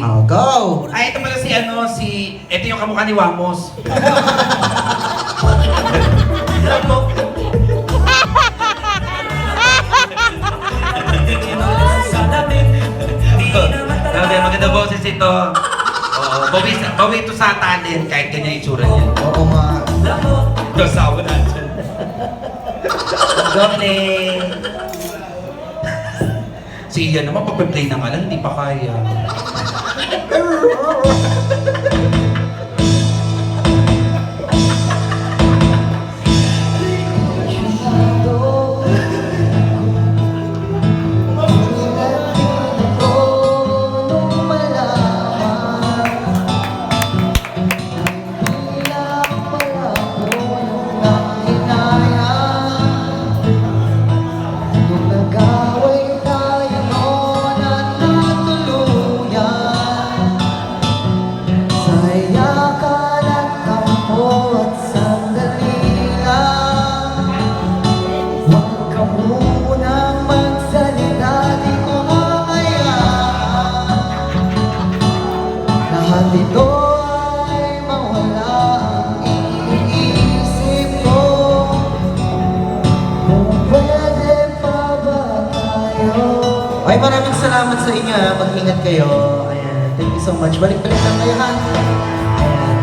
Oh, go! Ay, ito pala ito yung kamukha ni Wamos. Grabe, maganda boses ito. Oo, bawi ito sa talent kahit ganyan itsura niya. Oo nga. Kasawa natin. Doble. Si Ian naman, pag-play na nga lang, hindi pa kaya. Ito ay mawala ang iniisip ko. Kung pwede pa ba tayo? Ay, maraming salamat sa inyo. Mag-ingat kayo. Ayan. Thank you so much. Balik-balik lang kayo, ha? Ayan.